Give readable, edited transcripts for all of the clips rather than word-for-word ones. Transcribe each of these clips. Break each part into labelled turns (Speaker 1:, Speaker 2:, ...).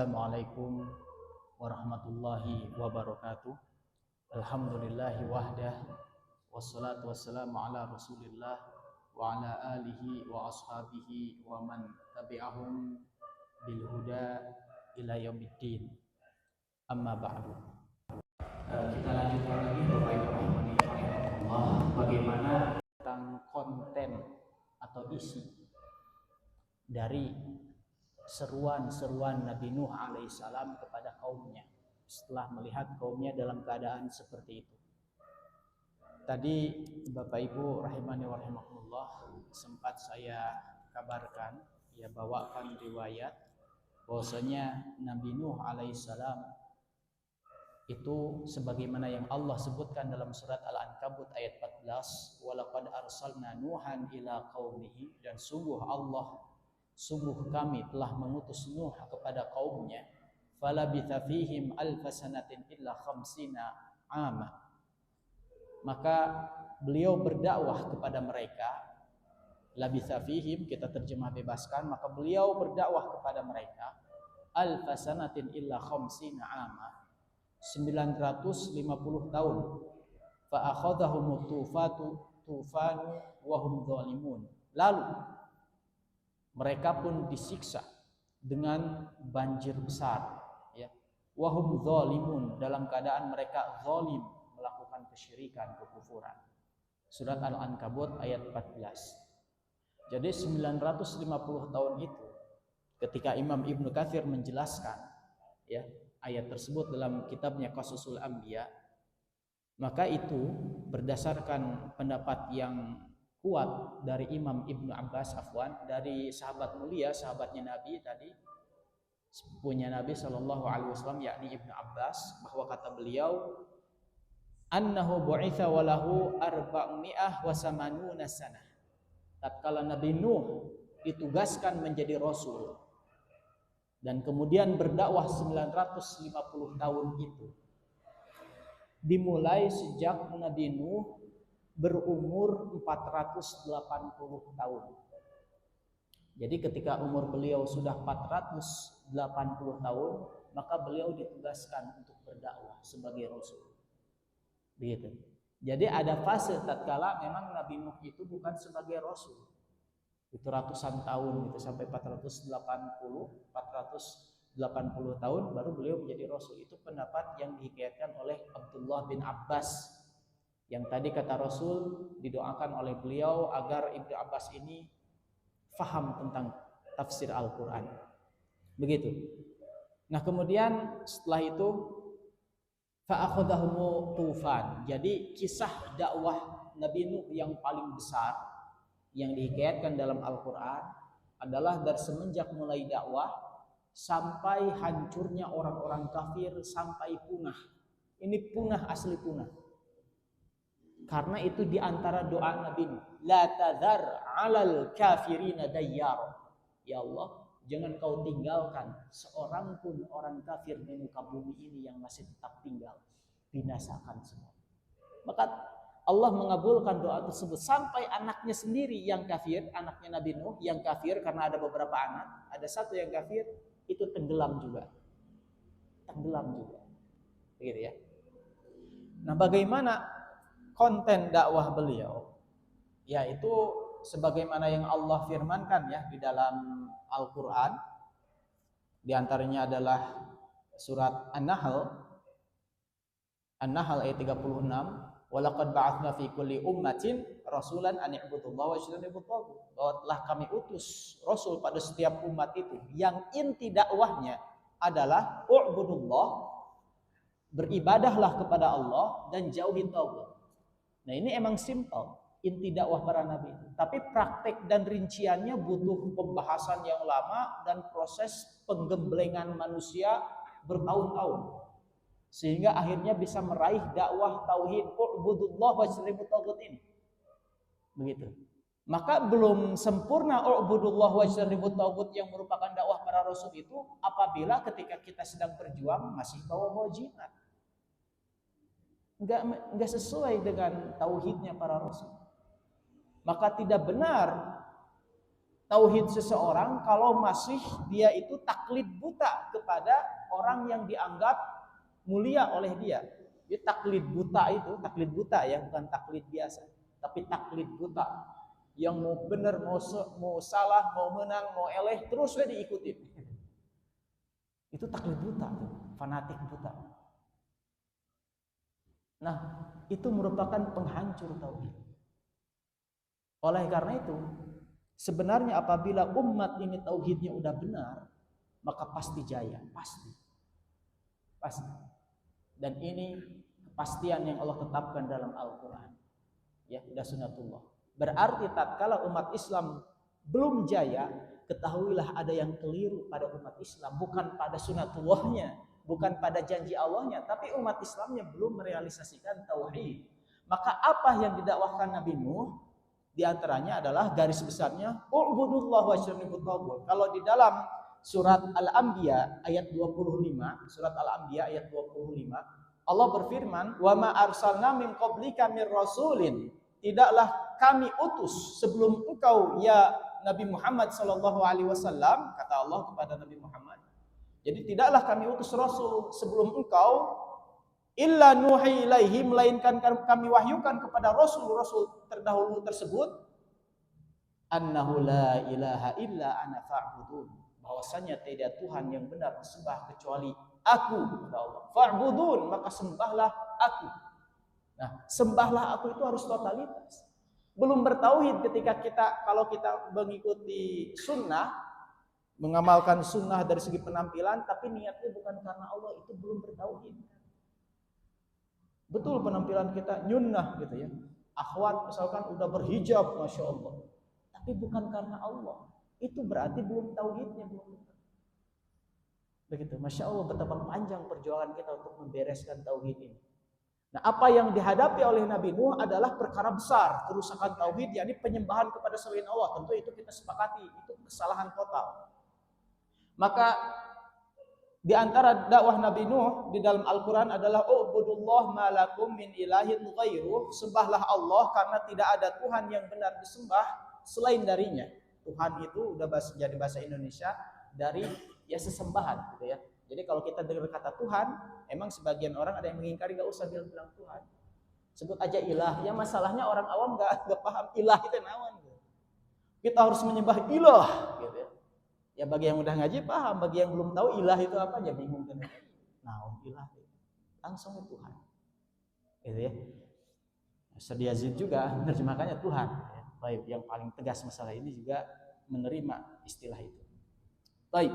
Speaker 1: Assalamualaikum warahmatullahi wabarakatuh. Alhamdulillahi wahdah, wassalatu wassalamu ala rasulillah wa ala alihi wa ashabihi wa man tabi'ahum bil huda ila yaumiddin. Amma ba'du. Kita lanjutkan lagi Bapak Ibu rahimahullah, bagaimana tentang konten atau isi dari seruan-seruan Nabi Nuh alaihissalam kepada kaumnya setelah melihat kaumnya dalam keadaan seperti itu. Tadi Bapak Ibu rahimani wa rahimakumullah sempat saya kabarkan, bawakan riwayat bahwasanya Nabi Nuh alaihissalam itu sebagaimana yang Allah sebutkan dalam surat Al-Ankabut ayat 14, walaqad arsalna nuhan ila qaumihi, dan sungguh kami telah mengutus Nuh kepada kaumnya, falabitha fihim alfasanatin illa khamsina ama, maka beliau berdakwah kepada mereka. Labitha fihim kita terjemah bebaskan, maka beliau berdakwah kepada mereka alfasanatin illa khamsina ama, 950 tahun. Fa akhadhahum tufanu wa hum zalimun, lalu mereka pun disiksa dengan banjir besar, wahum zalimun, dalam keadaan mereka zalim, melakukan kesyirikan, kekufuran. Surat Al-Ankabut ayat 14. Jadi 950 tahun itu, ketika Imam Ibnu Katsir menjelaskan ayat tersebut dalam kitabnya Qasusul Anbiya, maka itu berdasarkan pendapat yang kuat dari Imam Ibnu Abbas, dari sahabat mulia, sahabatnya Nabi tadi, sepupunya Nabi Shallallahu Alaihi Wasallam, yakni Ibnu Abbas, bahwa kata beliau, annahu bu'itha walahu arba'mi'ah wa samanuna sanah. Tatkala Nabi Nuh ditugaskan menjadi rasul dan kemudian berdakwah 950 tahun itu, dimulai sejak Nabi Nuh berumur 480 tahun. Jadi ketika umur beliau sudah 480 tahun, maka beliau ditugaskan untuk berdakwah sebagai rasul. Begitu. Jadi ada fase tatkala memang Nabi Nuh itu bukan sebagai rasul. Itu ratusan tahun gitu, sampai 480 tahun baru beliau menjadi rasul. Itu pendapat yang dihikayatkan oleh Abdullah bin Abbas, yang tadi kata Rasul didoakan oleh beliau agar Ibnu Abbas ini faham tentang tafsir Al-Quran. Begitu. Nah kemudian setelah itu fa'akhodahumu tufan. Jadi kisah dakwah Nabi Nuh yang paling besar yang dihikayatkan dalam Al-Quran adalah dari semenjak mulai dakwah sampai hancurnya orang-orang kafir, sampai punah. Ini punah, asli punah. Karena itu diantara doa Nabi, la tadhar alal kafirina dayyar. Ya Allah, jangan kau tinggalkan seorang pun orang kafir di muka bumi ini yang masih tetap tinggal. Binasakan semua. Maka Allah mengabulkan doa tersebut sampai anaknya sendiri yang kafir, anaknya Nabi Nuh yang kafir, karena ada beberapa anak, ada satu yang kafir, itu tenggelam juga. Begitu ya. Nah, bagaimana konten dakwah beliau? Yaitu sebagaimana yang Allah firmankan di dalam Al-Quran. Di antaranya adalah surat An-Nahl ayat 36. Walaqad ba'atsna fi kulli ummatin rasulan an i'budullaha wa ijtanibut taghut. Bahwa telah kami utus rasul pada setiap umat itu yang inti dakwahnya adalah u'budullah, beribadahlah kepada Allah dan jauhi taghut. Nah ini emang simple inti dakwah para nabi, tapi praktek dan rinciannya butuh pembahasan yang lama dan proses penggemblengan manusia bertahun-tahun, sehingga akhirnya bisa meraih dakwah tauhid u'budullah wajtanibut taghut ini. Begitu. Maka belum sempurna u'budullah wajtanibut taghut yang merupakan dakwah para rasul itu apabila ketika kita sedang berjuang masih bawa jimat. Enggak sesuai dengan tauhidnya para rasul. Maka tidak benar tauhid seseorang kalau masih dia itu taklid buta kepada orang yang dianggap mulia oleh dia. Dia taklid buta itu, taklid buta ya, bukan taklid biasa, tapi taklid buta yang mau benar, mau salah, mau menang, mau eleh terus dia diikuti. Itu taklid buta, fanatik buta. Nah, itu merupakan penghancur tauhid. Oleh karena itu, sebenarnya apabila umat ini tauhidnya udah benar, maka pasti jaya, pasti. Pasti. Dan ini kepastian yang Allah tetapkan dalam Al-Qur'an. Ya, sudah sunatullah. Berarti tatkala umat Islam belum jaya, ketahuilah ada yang keliru pada umat Islam, bukan pada sunatullahnya, bukan pada janji Allahnya, tapi umat Islamnya belum merealisasikan tauhid. Maka apa yang didakwahkan Nabi Nuh di antaranya adalah garis besarnya ubudullah wasyribut taghut. Kalau di dalam surat Al-Anbiya ayat 25, surat Al-Anbiya ayat 25, Allah berfirman, "Wa ma arsalna min qablika mir rasulin." Tidaklah kami utus sebelum engkau ya Nabi Muhammad sallallahu alaihi wasallam, kata Allah kepada Nabi Muhammad. Jadi tidaklah kami utus rasul sebelum engkau illa nuhi ilaihi, melainkan kami wahyukan kepada rasul-rasul terdahulu tersebut annahu la ilaha illa ana fa'budun, bahwasanya tidak Tuhan yang benar disembah kecuali aku, kata Allah. Fa'budun, maka sembahlah aku. Nah, sembahlah aku itu harus totalitas. Belum bertauhid ketika kalau kita mengikuti sunnah, mengamalkan sunnah dari segi penampilan, tapi niatnya bukan karena Allah, itu belum bertauhid. Betul penampilan kita nyunnah gitu ya. Akhwat misalkan udah berhijab, Masya Allah. Tapi bukan karena Allah. Itu berarti belum tauhidnya, belum. Begitu, Masya Allah betapa panjang perjuangan kita untuk membereskan tauhid ini. Nah, apa yang dihadapi oleh Nabi Nuh adalah perkara besar, kerusakan tauhid, yakni penyembahan kepada selain Allah. Tentu itu kita sepakati, itu kesalahan total. Maka di antara dakwah Nabi Nuh di dalam Al-Quran adalah ubudullah ma lakum min ilahin ghairuh, sembahlah Allah karena tidak ada Tuhan yang benar disembah selain darinya. Tuhan itu udah jadi bahasa Indonesia dari ya sesembahan gitu ya. Jadi kalau kita dengar kata Tuhan, emang sebagian orang ada yang mengingkari, gak usah bilang Tuhan, sebut aja ilah. Ya masalahnya orang awam gak paham ilah itu naon gitu. Kita harus menyembah ilah gitu ya. Ya bagi yang udah ngaji paham, bagi yang belum tahu ilah itu apa ya bingung kan. Nah, ilah langsung Tuhan. Gitu ya. Syed Yazid juga menerjemahkannya Tuhan. Baik, yang paling tegas masalah ini juga menerima istilah itu. Baik.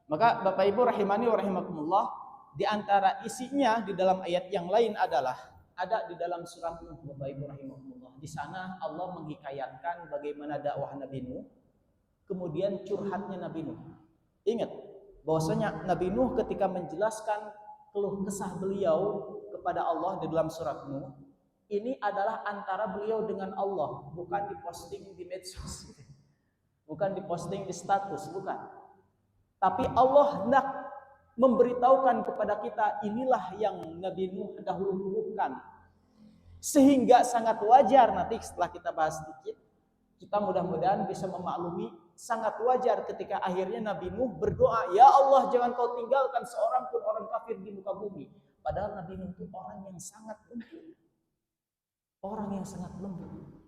Speaker 1: Maka Bapak Ibu rahimani wa rahimakumullah, di antara isinya di dalam ayat yang lain adalah ada di dalam surat Nuh, Bapak Ibu rahimakumullah. Di sana Allah menghikayatkan bagaimana dakwah Nabi Nuh, kemudian curhatnya Nabi Nuh. Ingat bahwasanya Nabi Nuh ketika menjelaskan keluh kesah beliau kepada Allah di dalam surat Nuh, ini adalah antara beliau dengan Allah, bukan diposting di medsos, bukan diposting di status, bukan. Tapi Allah hendak memberitahukan kepada kita, inilah yang Nabi Nuh dahulu-dahulukan. Sehingga sangat wajar, nanti setelah kita bahas sedikit, kita mudah-mudahan bisa memaklumi, sangat wajar ketika akhirnya Nabi Nuh berdoa, ya Allah jangan kau tinggalkan seorang pun orang kafir di muka bumi. Padahal Nabi Nuh itu orang yang sangat lembut. Orang yang sangat lembut.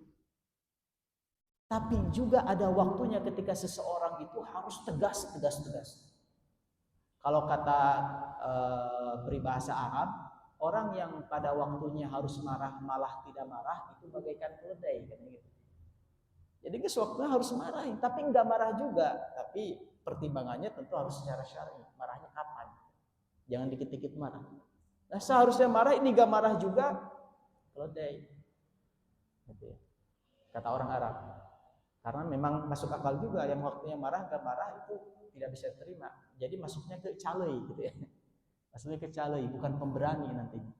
Speaker 1: Tapi juga ada waktunya ketika seseorang itu harus tegas. Kalau kata peribahasa Arab, orang yang pada waktunya harus marah malah tidak marah itu bagaikan keledai kan gitu. Jadi waktunya harus marahin, tapi enggak marah juga. Tapi pertimbangannya tentu harus secara syar'i. Marahnya kapan? Jangan dikit-dikit marah. Nah, seharusnya marah, ini enggak marah juga, keledai. Kata orang Arab. Karena memang masuk akal juga, yang waktunya marah enggak marah itu tidak bisa terima. Jadi masuknya ke calei gitu ya. Masuknya ke calei, bukan pemberani nantinya.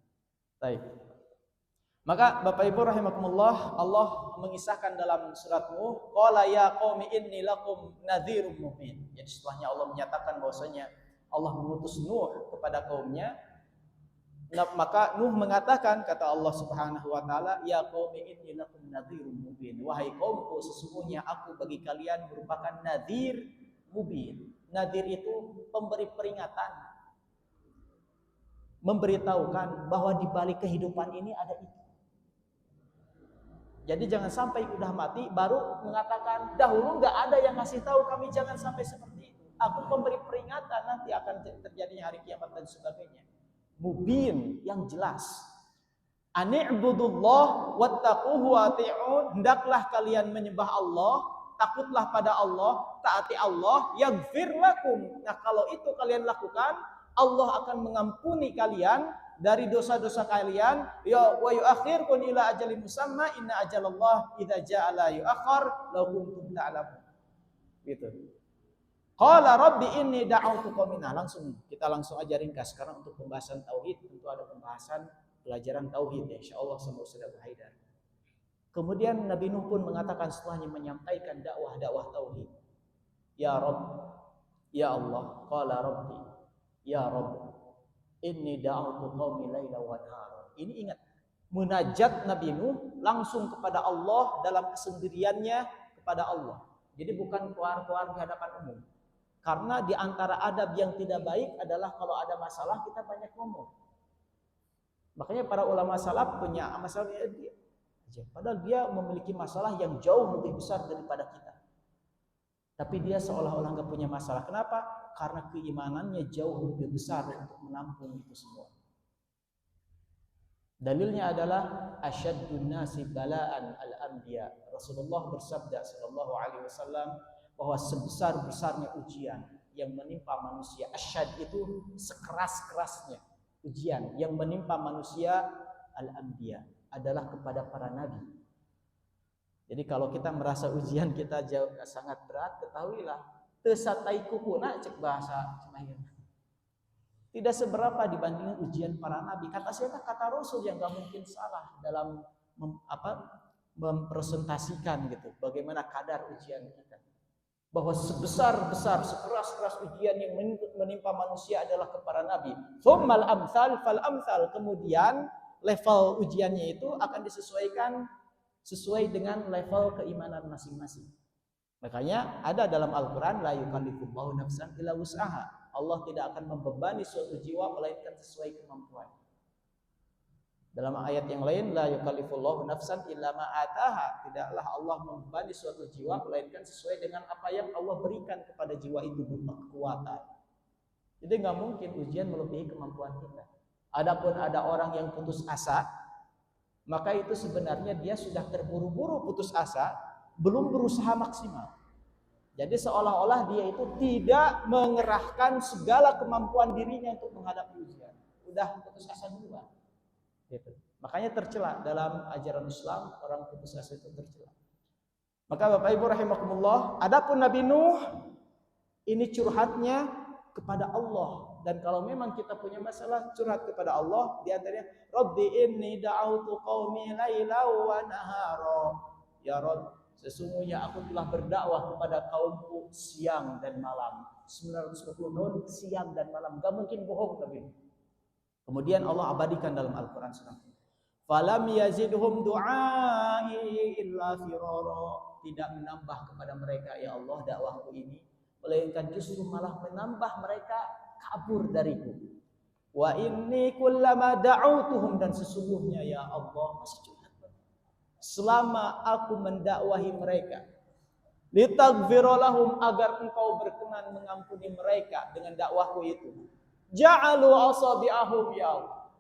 Speaker 1: Baik. Maka Bapak Ibu rahimakumullah, Allah mengisahkan dalam surat Nuh, qala ya qaumi inni lakum nadhirum mubin. Jadi setelahnya Allah menyatakan bahwasanya Allah mengutus Nuh kepada kaumnya Nah, maka Nuh mengatakan, kata Allah Subhanahu wa taala, ya qaumi inni lakum nadhirun mubin. Wahai kaumku, sesungguhnya aku bagi kalian merupakan nadhir mubin. Nadhir itu pemberi peringatan, memberitahukan bahwa di balik kehidupan ini ada itu. Jadi jangan sampai udah mati baru mengatakan, dahulu nggak ada yang ngasih tahu kami, jangan sampai seperti itu. Aku pemberi peringatan, nanti akan terjadinya hari kiamat dan sebagainya. Mubin, yang jelas. Ani'budullah wattaquhu wati'un. Hendaklah kalian menyembah Allah, takutlah pada Allah, taati Allah, yaghfir lakum. Nah, kalau itu kalian lakukan, Allah akan mengampuni kalian dari dosa-dosa kalian. Ya wa yu'akhirkum ila ajalin musamma, inna ajalallah idza ja'a la yu'akhkhar law kuntum ta'lamun. Gitu. Qala rabbi inni da'awtu qaumi. Nah, kita langsung aja ringkas sekarang untuk pembahasan tauhid. Tentu ada pembahasan pelajaran tauhid ya, insyaallah sama Ustaz Abu Haidar. Kemudian Nabi Nuh pun mengatakan setelahnya menyampaikan dakwah tauhid. Ya Rabb, ya Allah, qala rabbi, ya Rabb, inni da'awtu qaumi laila wa nahara. Ini ingat, munajat Nabi Nuh langsung kepada Allah dalam kesendiriannya kepada Allah. Jadi bukan keluar di hadapan umum. Karena di antara adab yang tidak baik adalah kalau ada masalah kita banyak ngomong. Makanya para ulama salaf punya masalah dia. Padahal dia memiliki masalah yang jauh lebih besar daripada kita. Tapi dia seolah-olah nggak punya masalah. Kenapa? Karena keimanannya jauh lebih besar untuk menampung itu semua. Dalilnya adalah asyaddun nasi bala'an al-anbiya. Rasulullah bersabda sallallahu alaihi wasallam bahwa sebesar-besarnya ujian yang menimpa manusia, asyad itu sekeras-kerasnya ujian yang menimpa manusia al-anbiya adalah kepada para nabi. Jadi kalau kita merasa ujian kita jauh sangat berat, ketahuilah tesatai kupuna cek bahasa Cimahir. Tidak seberapa dibandingkan ujian para nabi. Kata siapa? Kata Rasul yang gak mungkin salah dalam mempresentasikan gitu bagaimana kadar ujian kita. Bahwa sebesar-besar, sekeras-keras ujian yang menimpa manusia adalah kepada Nabi. Tsummal amsal fal amsal. Kemudian level ujiannya itu akan disesuaikan sesuai dengan level keimanan masing-masing. Makanya ada dalam Al-Quran, la yukallifullahu nafsan illa wus'aha. Allah tidak akan membebani suatu jiwa melainkan sesuai kemampuan. Dalam ayat yang lain, la yukallifullahu nafsan illa ma ataha. Tidaklah Allah membebani suatu jiwa melainkan sesuai dengan apa yang Allah berikan kepada jiwa itu berupa kekuatan. Jadi nggak mungkin ujian melebihi kemampuan kita. Adapun ada orang yang putus asa, maka itu sebenarnya dia sudah terburu-buru putus asa, belum berusaha maksimal. Jadi seolah-olah dia itu tidak mengerahkan segala kemampuan dirinya untuk menghadapi ujian. Udah putus asa duluan. Gitu. Makanya tercela dalam ajaran Islam orang putus asa itu tercela. Maka Bapak Ibu rahimakumullah, adapun Nabi Nuh ini curhatnya kepada Allah, dan kalau memang kita punya masalah curhat kepada Allah, di antaranya Rabbi inni da'autu qaumi laila wa nahara. Ya Rabb, sesungguhnya aku telah berdakwah kepada kaumku siang dan malam. 950 tahun siang dan malam, gak mungkin bohong Nabi Nuh. Kemudian Allah abadikan dalam Al-Quran surah falam yazidhum du'ai illa firara. Tidak menambah kepada mereka ya Allah dakwahku ini, melainkan justru malah menambah mereka kabur dariku. Wa inni kullama da'autuhum, dan sesungguhnya ya Allah, masih curhat, selama aku mendakwahi mereka, litaghfira lahum, agar engkau berkenan mengampuni mereka dengan dakwahku itu, ja'alu asabi'ahum ya Allah,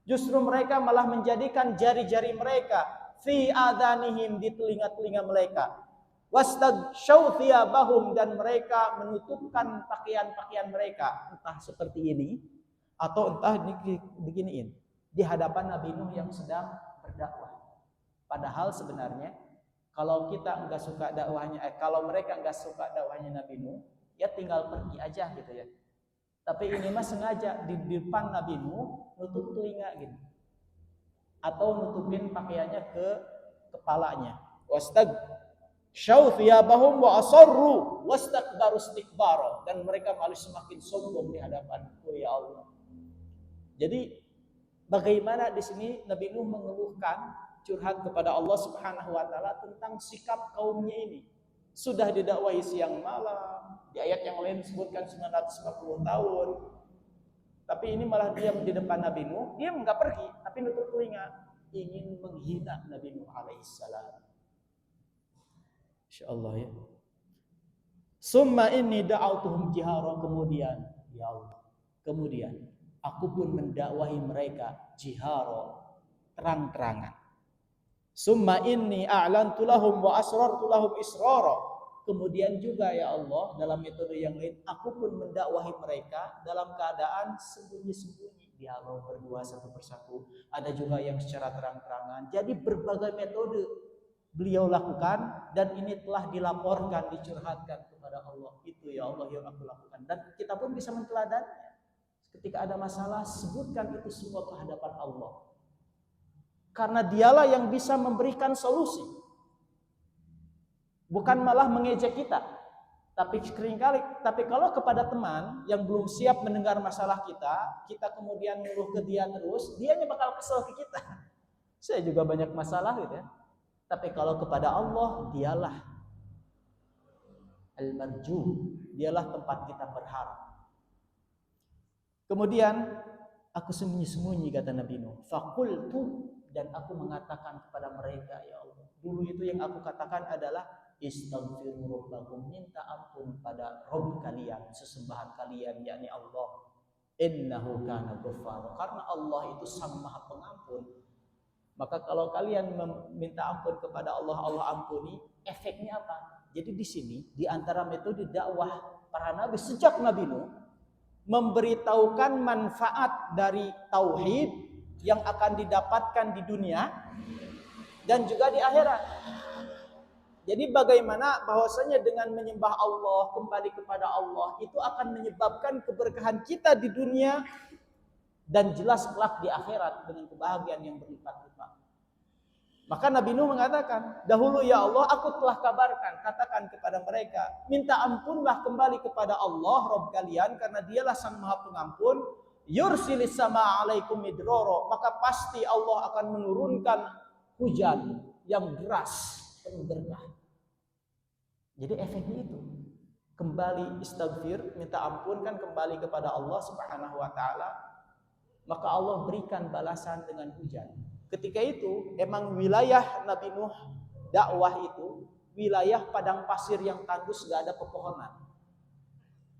Speaker 1: justru mereka malah menjadikan jari-jari mereka fi adanihim, di telinga-telinga mereka, wastaghshaw thiyabahum, dan mereka menutupkan pakaian-pakaian mereka, entah seperti ini atau entah diginiin di hadapan Nabi Nuh yang sedang berdakwah. Padahal sebenarnya kalau kita enggak suka dakwahnya, kalau mereka enggak suka dakwahnya Nabi Nuh, ya tinggal pergi aja gitu ya. Tapi ini mah sengaja di depan Nabi Nuh nutup telinga gitu, atau nutupin pakaiannya ke kepalanya. Wastaghshaw thiyabahum wa asarru wastakbaru istikbara, dan mereka malah semakin sombong di hadapanku ya Allah. Jadi Bagaimana di sini Nabi Nuh mengeluhkan, curhat kepada Allah Subhanahu wa taala tentang sikap kaumnya ini. Sudah didakwai siang malam, di ayat yang lain disebutkan 940 tahun. Tapi ini malah diam di depan Nabi Nuh, dia enggak pergi, tapi nutup telinga, ingin menghina Nabi Nuh alaihissalam. Insyaallah ya. Summa inni da'autuhum jihara, kemudian ya Allah, kemudian aku pun mendakwahi mereka jihara, terang-terangan. Summa inni a'lantu lahum wa asrartu lahum israra. Kemudian juga ya Allah, dalam metode yang lain, aku pun mendakwahi mereka dalam keadaan sembunyi-sembunyi, dialog berdua satu persatu. Ada juga yang secara terang-terangan. Jadi berbagai metode beliau lakukan, dan ini telah dilaporkan, dicurhatkan kepada Allah. Itu ya Allah yang aku lakukan, dan kita pun bisa menteladannya. Ketika ada masalah, sebutkan itu semua ke hadapan Allah, karena dialah yang bisa memberikan solusi, bukan malah mengejek kita. Tapi kalau kepada teman yang belum siap mendengar masalah kita kemudian ngeluh ke dia terus, dianya bakal kesel ke kita. Saya juga banyak masalah gitu ya. Tapi kalau kepada Allah, dialah al-marju, dialah tempat kita berharap. Kemudian aku sembunyi-sembunyi, kata Nabi Nuh. Faqultu, dan aku mengatakan kepada mereka, ya Allah. Dulu itu yang aku katakan adalah istaghfiru rabbakum, minta ampun pada Rabb kalian, sesembahan kalian, yakni Allah. Innahu kana ghaffara, karena Allah itu Sang Maha Pengampun. Maka kalau kalian meminta ampun kepada Allah, Allah ampuni. Efeknya apa? Jadi di sini, di antara metode dakwah para nabi sejak Nabi Nuh, memberitahukan manfaat dari tauhid yang akan didapatkan di dunia dan juga di akhirat. Jadi bagaimana bahwasanya dengan menyembah Allah, kembali kepada Allah, itu akan menyebabkan keberkahan kita di dunia dan jelas kelak di akhirat dengan kebahagiaan yang berlipat-lipat. Maka Nabi Nuh mengatakan, dahulu ya Allah, aku telah kabarkan, katakan kepada mereka, minta ampunlah kembali kepada Allah Rabb kalian, karena dialah Sang Maha Pengampun. Yursilis sama alaikum midroro, maka pasti Allah akan menurunkan hujan yang deras, penuh berkah. Jadi efeknya itu, kembali istighfar, minta ampun, kan kembali kepada Allah Subhanahu wa taala, maka Allah berikan balasan dengan hujan. Ketika itu emang wilayah Nabi Nuh dakwah itu wilayah padang pasir yang tandus, gak ada pepohonan.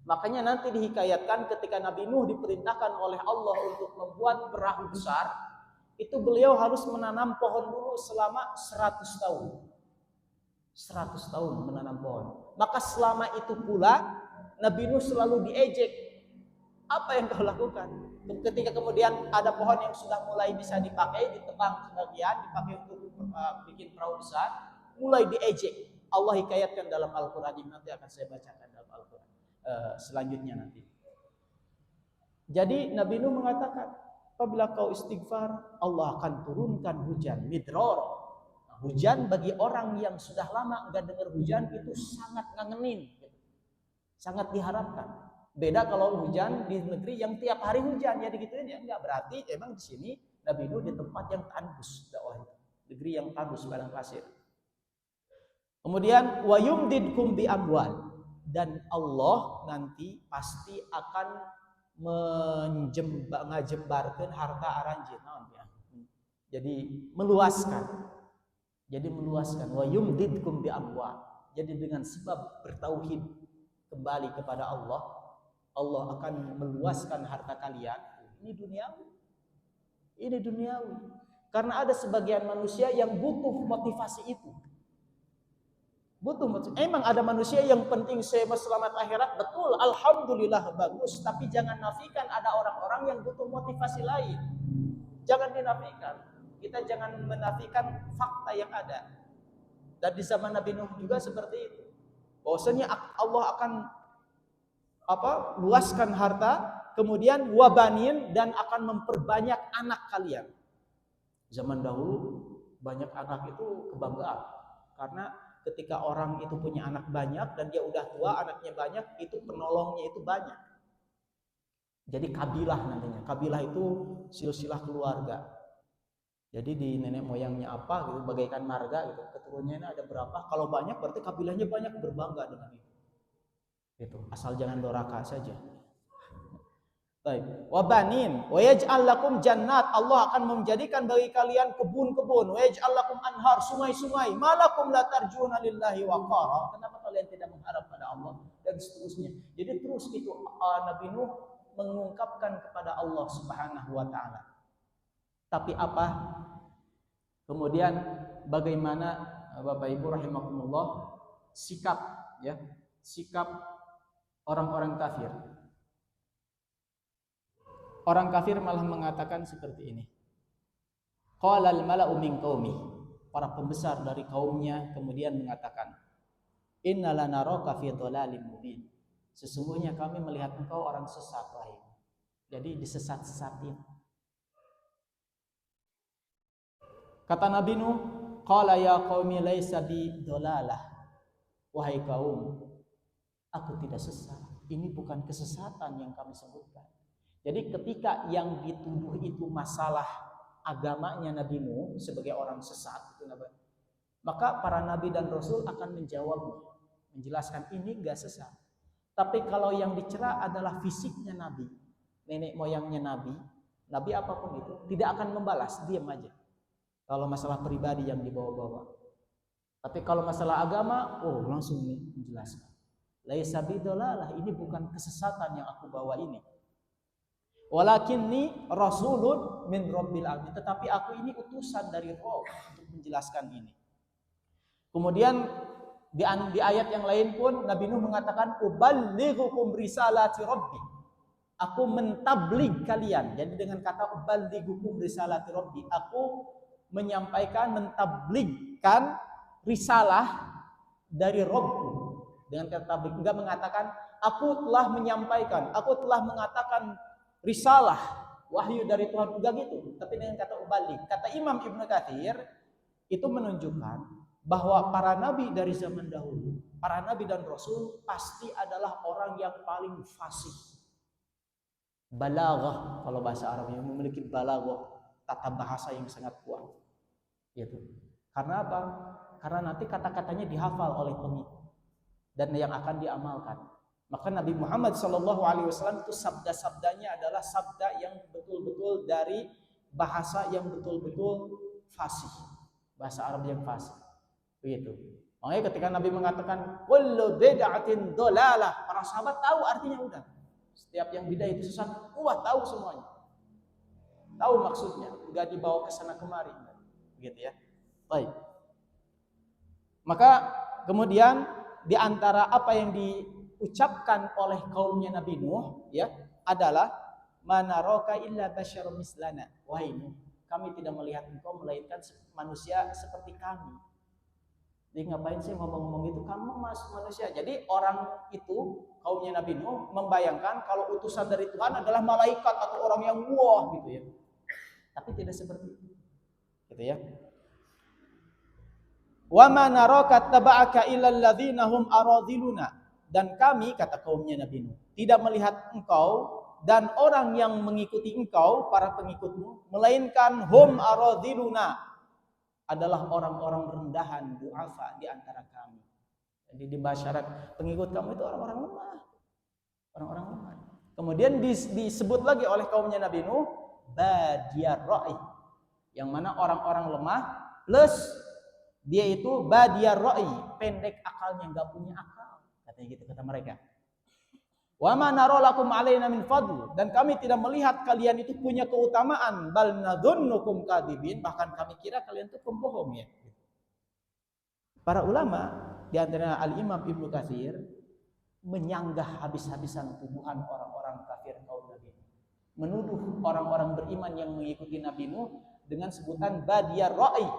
Speaker 1: Makanya nanti dihikayatkan ketika Nabi Nuh diperintahkan oleh Allah untuk membuat perahu besar, itu beliau harus menanam pohon dulu selama 100 tahun. 100 tahun menanam pohon. Maka selama itu pula Nabi Nuh selalu diejek. Apa yang kau lakukan? Ketika kemudian ada pohon yang sudah mulai bisa dipakai, ditebang sebagian, dipakai untuk bikin perahu besar, mulai diejek. Allah hikayatkan dalam Al-Quran, yang nanti akan saya bacakan dalam Al-Quran selanjutnya nanti. Jadi Nabi Nuh mengatakan, apabila kau istighfar, Allah akan turunkan hujan midror. Hujan bagi orang yang sudah lama enggak dengar hujan itu sangat ngangenin, sangat diharapkan. Beda kalau hujan di negeri yang tiap hari hujan, ya digituin ya, enggak, berarti emang di sini Nabi Nuh di tempat yang tandus dakwah itu, negeri yang tandus padang pasir. Kemudian wa yumdidkum bi amwal, dan Allah nanti pasti akan ngajembarkeun harta aranjeun ya. Jadi meluaskan. Wa yumdidkum bi amwal. Jadi dengan sebab bertauhid kembali kepada Allah, Allah akan meluaskan harta kalian. Ini duniawi. Karena ada sebagian manusia yang butuh motivasi itu. Emang ada manusia yang penting saya selamat akhirat, betul, alhamdulillah, bagus. Tapi jangan nafikan ada orang-orang yang butuh motivasi lain. Jangan dinafikan. Kita jangan menafikan fakta yang ada. Dan di zaman Nabi Nuh juga seperti itu. Bahwasanya Allah akan luaskan harta, kemudian wabanin, dan akan memperbanyak anak kalian. Zaman dahulu banyak anak itu kebanggaan, karena ketika orang itu punya anak banyak dan dia udah tua, anaknya banyak, itu penolongnya itu banyak. Jadi kabilah nantinya. Kabilah itu silsilah keluarga. Jadi di nenek moyangnya apa gitu, bagaikan marga gitu. Keturunannya ada berapa? Kalau banyak berarti kabilahnya banyak, berbangga dengan itu. Gitu. Asal jangan doraka saja. Baik. Wa banin wa yaj'al lakum jannat. Allah akan menjadikan bagi kalian kebun-kebun. Wa yaj'al lakum anhar, sungai-sungai. Malakum la tarjuna lillahi waqara. Kenapa kalian tidak mengharap pada Allah dan seterusnya. Jadi terus itu Nabi Nuh mengungkapkan kepada Allah Subhanahu wa taala. Tapi apa? Kemudian bagaimana Bapak Ibu rahimakumullah sikap ya, sikap orang-orang kafir. Orang kafir malah mengatakan seperti ini. Qalal mala'u min qaumi. Para pembesar dari kaumnya kemudian mengatakan, "Inna lanaraka fi dhalalim mubin." Sesungguhnya kami melihat engkau orang sesat, wahai. Jadi disesat-sesatin. Kata Nabi Nuh, "Qala ya qaumi laisa bi dhalalah." Wahai kaum, aku tidak sesat. Ini bukan kesesatan yang kami sebutkan. Jadi ketika yang dituduh itu masalah agamanya Nabi Nuh sebagai orang sesat, maka para nabi dan rasul akan menjawabnya, menjelaskan ini enggak sesat. Tapi kalau yang dicela adalah fisiknya Nabi, nenek moyangnya Nabi, Nabi apapun itu tidak akan membalas, diam aja. Kalau masalah pribadi yang dibawa-bawa. Tapi kalau masalah agama, langsung nih menjelaskan. Laisa bidolalah, ini bukan kesesatan yang aku bawa ini. Walakinni rasulun min rabbil alamin, tetapi aku ini utusan dari Rabb untuk menjelaskan ini. Kemudian di ayat yang lain pun Nabi Nuh mengatakan uballighukum risalati rabbi. Aku mentablig kalian. Jadi dengan kata uballighukum risalati rabbi, aku menyampaikan, mentabligkan risalah dari Rabbku. Dengan kata tablig, enggak mengatakan aku telah menyampaikan, aku telah mengatakan risalah wahyu dari Tuhan, enggak gitu. Tapi dengan kata ubalig. Kata Imam Ibnu Katsir itu menunjukkan bahwa para nabi dari zaman dahulu, para nabi dan rasul pasti adalah orang yang paling fasih. Balaghah, kalau bahasa Arabnya memiliki balaghah, tata bahasa yang sangat kuat. Gitu. Karena apa? Karena nanti kata-katanya dihafal oleh pengikut dan yang akan diamalkan. Maka Nabi Muhammad SAW itu sabda-sabdanya adalah sabda yang betul-betul dari bahasa yang betul-betul fasih, bahasa Arab yang fasih. Begitu. Makanya ketika Nabi mengatakan kullu bid'atin dhalalah, para sahabat tahu artinya udah. Setiap yang bidah itu sesat, tahu semuanya. Tahu maksudnya, enggak dibawa ke sana kemari. Begitu ya. Baik. Maka kemudian di antara apa yang diucapkan oleh kaumnya Nabi Nuh ya adalah manaraka illa basyarum mislana. Wahai Nuh, kami tidak melihat engkau melainkan manusia seperti kami. Jadi ngapain sih ngomong-ngomong itu? Kamu manusia. Jadi orang itu, kaumnya Nabi Nuh, membayangkan kalau utusan dari Tuhan adalah malaikat atau orang yang wah gitu ya. Tapi tidak seperti itu. Gitu ya. Wa ma naraka taba'aka illal ladzina hum aradhiluna. Dan kami, kata kaumnya Nabi Nuh, tidak melihat engkau dan orang yang mengikuti engkau, para pengikutmu, melainkan hum aradhiluna, adalah orang-orang rendahan, du'afa di antara kami. Jadi di masyarakat pengikut kamu itu orang-orang lemah. Orang-orang lemah. Kemudian disebut lagi oleh kaumnya Nabi Nuh badiyar ra'i, yang mana orang-orang lemah plus dia itu badiyar ra'i, pendek akalnya, enggak punya akal. Katanya gitu kata mereka. Wa ma nara lakum alaina min fadl, dan kami tidak melihat kalian itu punya keutamaan, bal nadhunnukum kadibin, bahkan kami kira kalian itu pembohong ya. Para ulama di antara Al-Imam Ibnu Katsir menyanggah habis-habisan tuduhan orang-orang kafir kaum Nabi. Menuduh orang-orang beriman yang mengikuti Nabi Nuh dengan sebutan badiyar ra'i.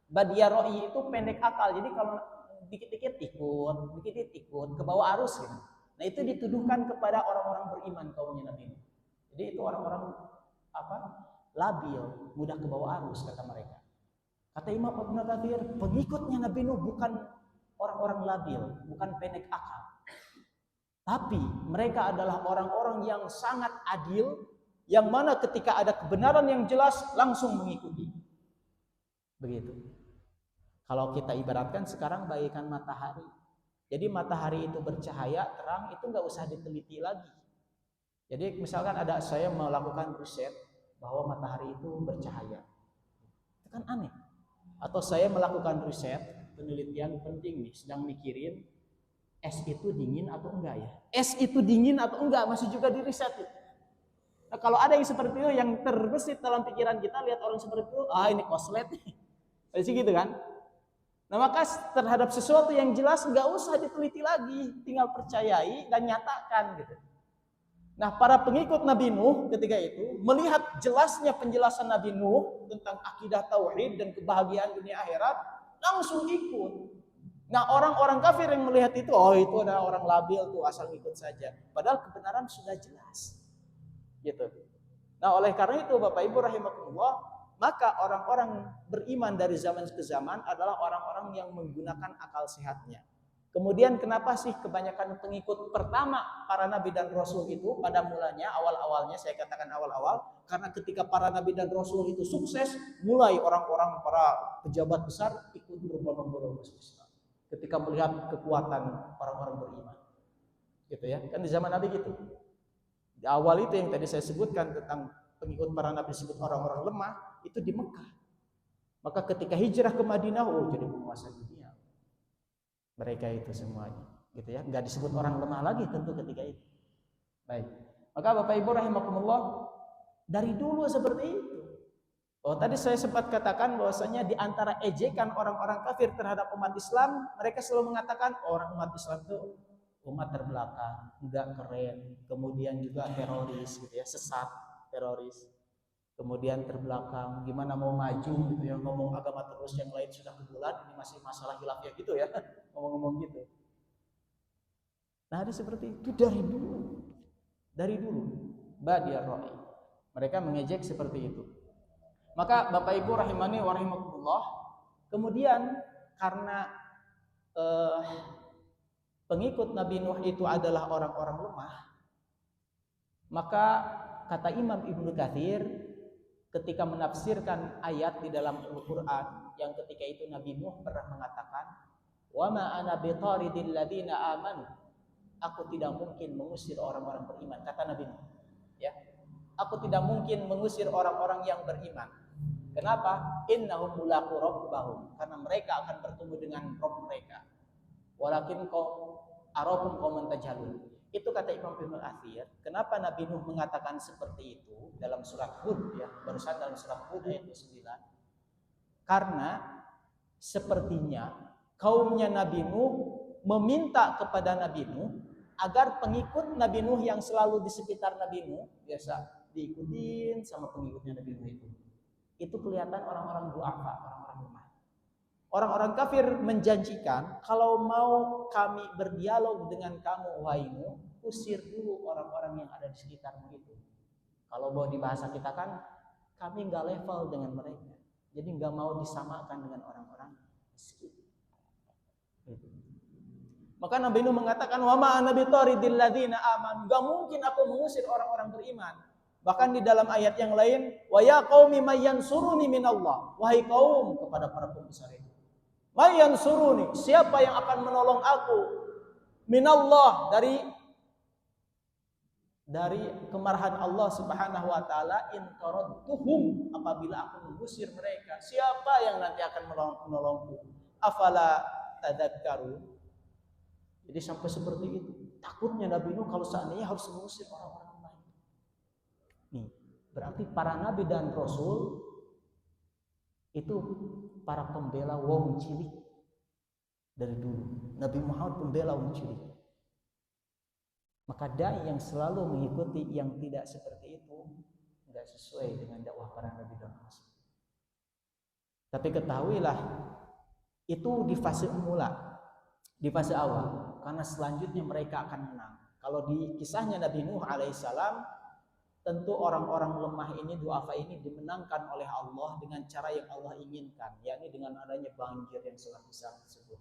Speaker 1: Badiyar ra'i itu pendek akal. Jadi kalau dikit-dikit ikut ke bawah arus gitu. Nah itu dituduhkan kepada orang-orang beriman kaumnya Nabi Nuh. Jadi itu orang-orang labil, mudah ke bawah arus kata mereka. Kata Imam Ibnu Katsir, pengikutnya Nabi Nuh bukan orang-orang labil, bukan pendek akal. Tapi mereka adalah orang-orang yang sangat adil, yang mana ketika ada kebenaran yang jelas langsung mengikuti. Begitu. Kalau kita ibaratkan sekarang bagaikan matahari. Jadi matahari itu bercahaya terang, itu nggak usah diteliti lagi. Jadi misalkan ada saya melakukan riset bahwa matahari itu bercahaya, itu kan aneh. Atau saya melakukan riset penelitian penting nih, sedang mikirin es itu dingin atau enggak ya? Es itu dingin atau enggak masih juga di riset. Nah, kalau ada yang seperti itu yang terbesit dalam pikiran kita, lihat orang seperti itu, ini koslet nih. Masih gitu kan? Nah, maka terhadap sesuatu yang jelas nggak usah diteliti lagi, tinggal percayai dan nyatakan gitu. Nah, para pengikut Nabi Nuh ketika itu melihat jelasnya penjelasan Nabi Nuh tentang akidah tauhid dan kebahagiaan dunia akhirat, langsung ikut. Nah, orang-orang kafir yang melihat itu, itu adalah orang labil tuh, asal ikut saja. Padahal kebenaran sudah jelas. Gitu. Nah, oleh karena itu Bapak Ibu rahimakumullah, maka orang-orang beriman dari zaman ke zaman adalah orang-orang yang menggunakan akal sehatnya. Kemudian kenapa sih kebanyakan pengikut pertama para nabi dan rasul itu pada mulanya, awal-awalnya, saya katakan awal-awal, karena ketika para nabi dan rasul itu sukses, mulai orang-orang para pejabat besar ikut berbondong-bondong masuk Islam. Ketika melihat kekuatan orang-orang beriman. Gitu ya. Kan di zaman Nabi gitu. Di awal itu yang tadi saya sebutkan tentang pengikut para nabi disebut orang-orang lemah, itu di Mekah. Maka ketika hijrah ke Madinah, jadi penguasa dunia. Mereka itu semuanya, gitu ya. Enggak disebut orang lemah lagi tentu ketika itu. Baik. Maka Bapak Ibu rahimakumullah, dari dulu seperti itu. Tadi saya sempat katakan bahwasanya di antara ejekan orang-orang kafir terhadap umat Islam, mereka selalu mengatakan orang umat Islam itu umat terbelakang, enggak keren, kemudian juga teroris gitu ya, sesat, teroris. Kemudian terbelakang, gimana mau maju gitu ya, ngomong agama terus yang lain sudah ke bulan, ini masih masalah khilafiyah gitu ya, ngomong-ngomong gitu. Nah, ada seperti itu dari dulu. Dari dulu. Badiyar ra'i. Mereka mengejek seperti itu. Maka Bapak Ibu rahimani wa rahimakumullah, kemudian karena pengikut Nabi Nuh itu adalah orang-orang lemah, maka kata Imam Ibnu Katsir ketika menafsirkan ayat di dalam Al-Quran yang ketika itu Nabi Nuh pernah mengatakan, wa ma ana bitaridil ladzina amanu, aku tidak mungkin mengusir orang-orang beriman, kata Nabi Nuh, ya, aku tidak mungkin mengusir orang-orang yang beriman. Kenapa? Innahum mulaqu rabbahum, karena mereka akan bertemu dengan Rabb mereka. Walakin arakum qauman tajhalun. Itu kata Imam Ibnu Katsir. Kenapa Nabi Nuh mengatakan seperti itu dalam surat Hud ya, barusan dalam surat Hud ayat 9? Karena sepertinya kaumnya Nabi Nuh meminta kepada Nabi Nuh agar pengikut Nabi Nuh yang selalu di sekitar Nabi Nuh, biasa diikutin sama pengikutnya Nabi Nuh itu kelihatan orang-orang du'afa, orang-orang lemah. Orang-orang kafir menjanjikan, kalau mau kami berdialog dengan kamu, wahai Nuh, usir dulu orang-orang yang ada di sekitarmu itu. Kalau mau di bahasa kita kan, kami nggak level dengan mereka. Jadi nggak mau disamakan dengan orang-orang miskin. Maka Nabi Nuh mengatakan, wa ma ana bitaridil ladzina amanu, nggak mungkin aku mengusir orang-orang beriman. Bahkan di dalam ayat yang lain, wa ya qaumi may yansuruni minallah, wahai kaum, kepada para pembesar itu. May yansuruni, siapa yang akan menolong aku minallah, dari kemarahan Allah Subhanahu wa taala, in taradtuhum, apabila aku mengusir mereka, siapa yang nanti akan menolongku? Afala tadzakkarun. Jadi sampai seperti itu. Takutnya Nabi Nuh kalau seandainya harus mengusir orang-orang lain. Nih, berarti para nabi dan rasul itu para pembela wong cilik dari dulu. Nabi Muhammad pembela wong cilik. Maka dai yang selalu mengikuti yang tidak seperti itu tidak sesuai dengan dakwah para nabi dan rasul. Tapi ketahuilah itu di fase mula, di fase awal, karena selanjutnya mereka akan menang. Kalau di kisahnya Nabi Nuh alaihissalam, tentu orang-orang lemah ini, du'afa ini dimenangkan oleh Allah dengan cara yang Allah inginkan, yakni dengan adanya banjir yang sangat besar tersebut.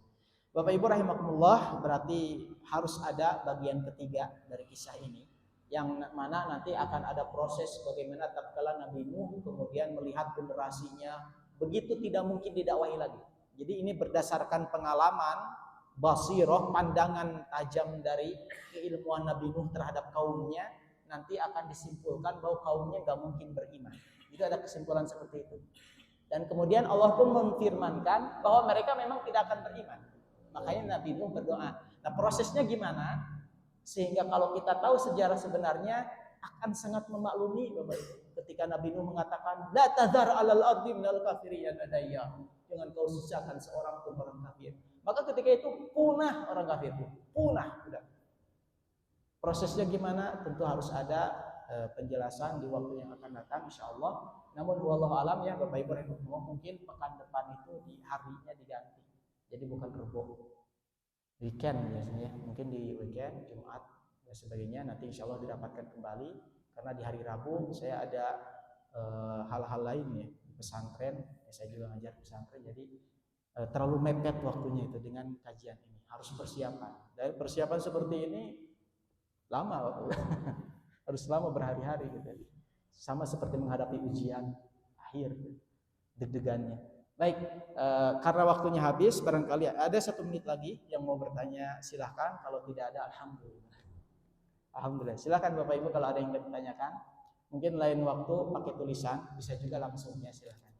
Speaker 1: Bapak Ibu rahimakumullah, berarti harus ada bagian ketiga dari kisah ini, yang mana nanti akan ada proses bagaimana tatkala Nabi Nuh kemudian melihat generasinya begitu tidak mungkin didakwahi lagi. Jadi ini berdasarkan pengalaman, basiroh, pandangan tajam dari keilmuan Nabi Nuh terhadap kaumnya, nanti akan disimpulkan bahwa kaumnya gak mungkin beriman. Itu ada kesimpulan seperti itu. Dan kemudian Allah pun memfirmankan bahwa mereka memang tidak akan beriman. Makanya Nabi Nuh berdoa. Nah, prosesnya gimana? Sehingga kalau kita tahu sejarah sebenarnya akan sangat memaklumi Bapak Ibu. Ketika Nabi Nuh mengatakan, "La tadhar 'alal ardi minal kafirin adayya." Jangan kau sisakan seorang pun orang kafir. Maka ketika itu punah orang kafir itu. Punah, udah. Prosesnya gimana? Tentu harus ada penjelasan di waktu yang akan datang insyaallah. Namun wallahu alam ya Bapak Ibu rahimakumullah, mungkin pekan depan itu di harinya diganti. Jadi bukan Rebo, weekend biasanya, mungkin di weekend Jumat dan sebagainya. Nanti insya Allah didapatkan kembali karena di hari Rabu saya ada hal-hal lain ya, pesantren. Saya juga ngajar pesantren, jadi terlalu mepet waktunya itu dengan kajian ini. Harus persiapan. Dan persiapan seperti ini lama waktu. Harus lama berhari-hari gitu. Sama seperti menghadapi ujian akhir, deg-degannya. Baik, karena waktunya habis, barangkali ada 1 menit lagi yang mau bertanya, silahkan. Kalau tidak ada, alhamdulillah. Alhamdulillah. Silahkan Bapak Ibu kalau ada yang ingin ditanyakan. Mungkin lain waktu pakai tulisan, bisa juga langsung ya, silahkan.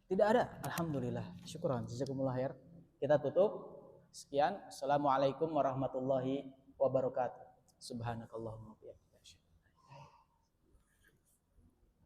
Speaker 1: Tidak ada, alhamdulillah. Syukran, jazakumullah khair. Kita tutup. Sekian. Assalamualaikum warahmatullahi wabarakatuh. Subhanakallahumma wa bihamdika.